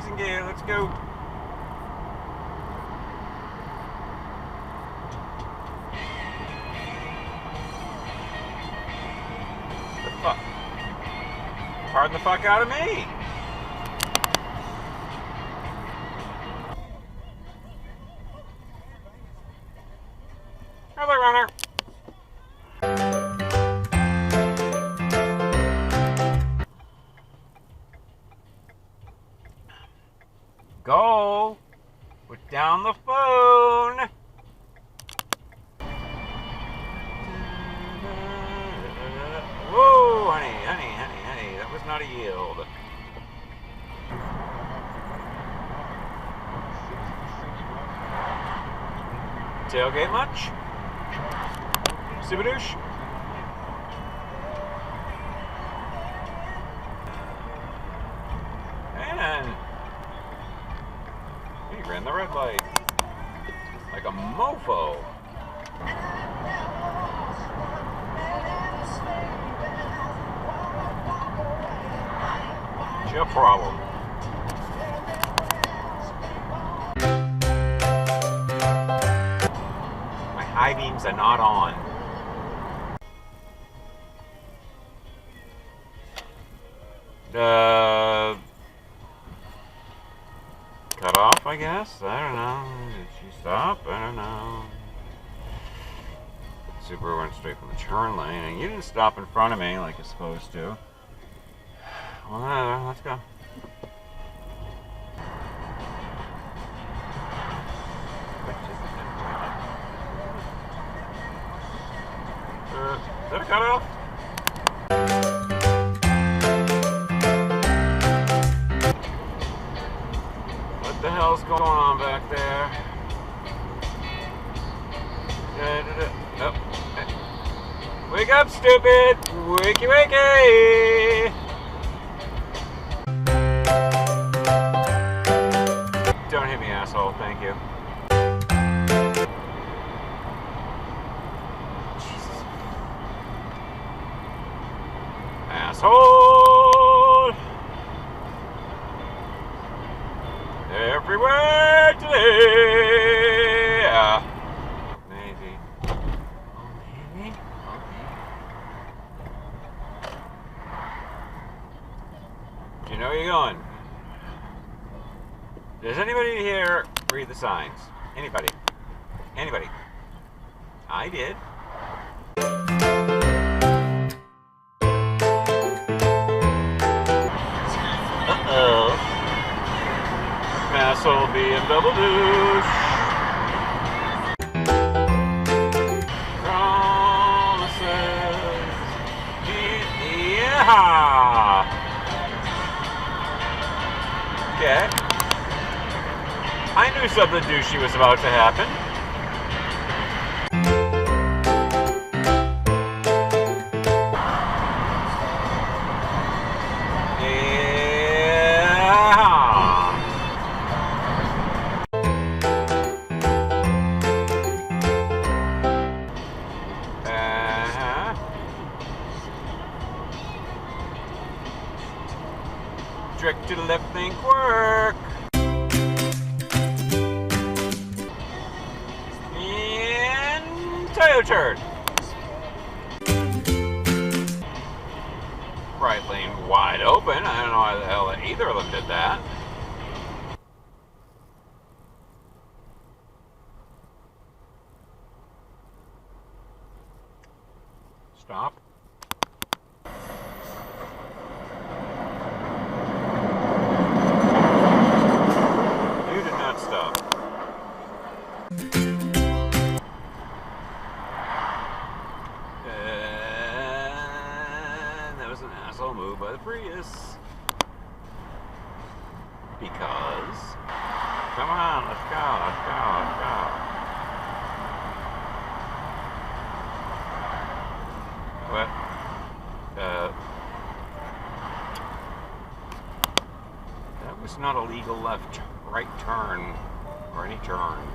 racing gear. Let's go. The fuck? Pardon the fuck out of me. Early runner. Go. Put down the phone. Whoa, honey. That was not a yield. Tailgate much? Subadoosh? And he ran the red light like a mofo. What's your problem? My high beams are not on. Cut off, I guess? I don't know. Did she stop? I don't know. Super went straight from the turn lane, and you didn't stop in front of me like you're supposed to. Well, let's go. Is that a cutoff? What the hell's going on back there? Oh. Wake up, stupid! Wakey, wakey! Don't hit me, asshole. Thank you. Jesus. Asshole! Everywhere today! Maybe. Oh, maybe? Do you know where you're going? Does anybody here read the signs? Anybody? Anybody? I did. Uh-oh. Asshole BMW douche. Promises. Yeah. Okay. I knew something douchey was about to happen. Trick to the left think work. Toyo turd. Right lane wide open. I don't know why the hell either of them did that. Stop. You did not stop. Move by the Prius because come on, let's go. What? That was not a legal right turn or any turn.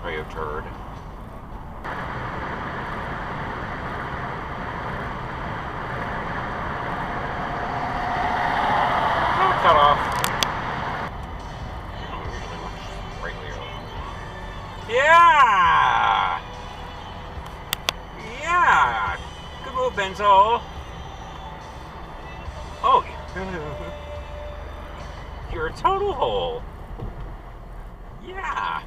Toyo turd. Cut off. asshole. Oh, you're a total hole. Yeah.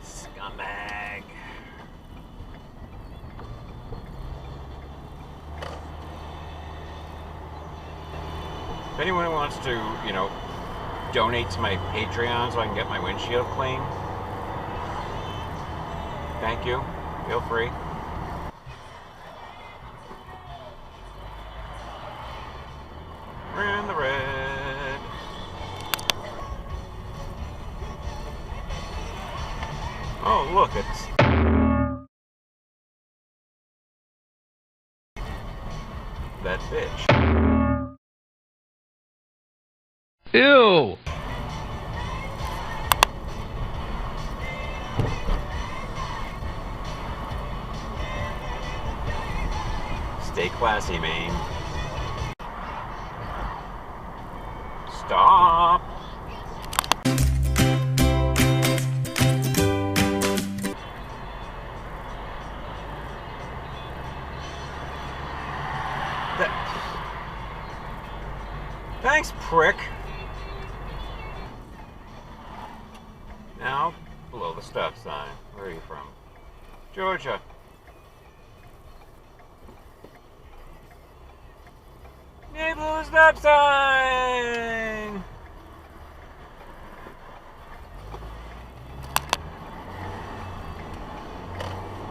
Scumbag. If anyone wants to, donate to my Patreon so I can get my windshield clean, thank you. Feel free. We're in the red. Oh, look, it's... that bitch. Ew! Stay classy, Maine. Stop! Thanks, prick. Now, below the stop sign. Where are you from? Georgia. Yay, below the stop sign!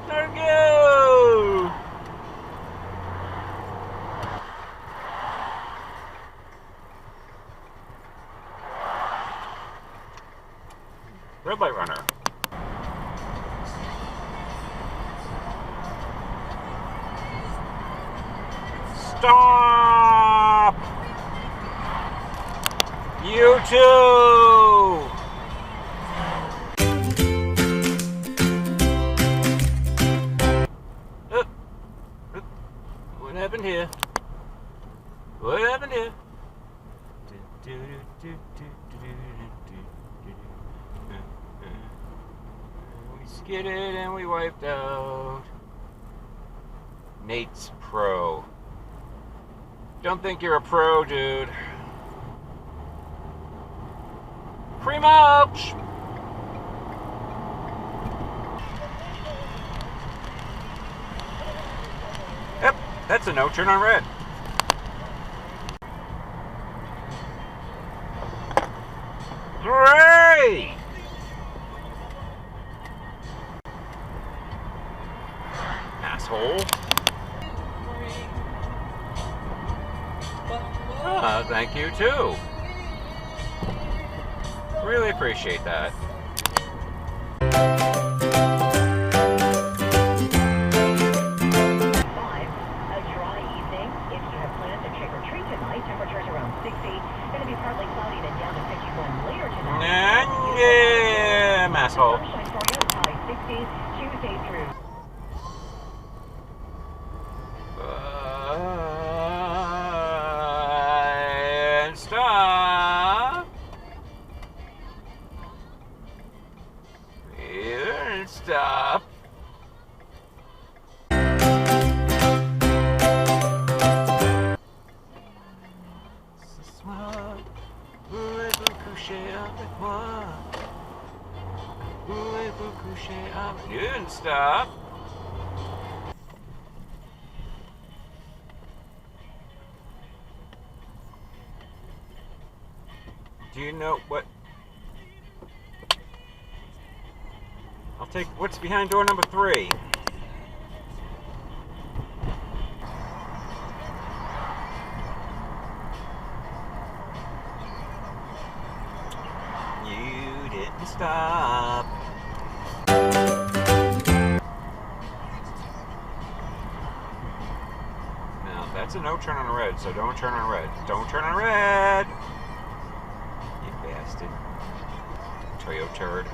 There we go! Red light runner. Stop! You too! What happened here? What happened here? We skidded and we wiped out. Nate's pro. Don't think you're a pro, dude. Free mulch! Yep, that's a no turn on red. Great! Asshole. Thank you too. Really appreciate that. A dry evening. If you have plans to trick or treat tonight, temperatures around 60. Going to be partly cloudy then down to 51 later tonight. Yeah, asshole. Sunshine for you, high 60s, Tuesday through. And stop. And stop. Ce soir, pouvez-vous coucher avec moi? Pouvez-vous coucher avec... You didn't stop. Do you know what? I'll take what's behind door number 3. You didn't stop. Now that's a no turn on red, so don't turn on red. Don't turn on red. You bastard. Toyota turd.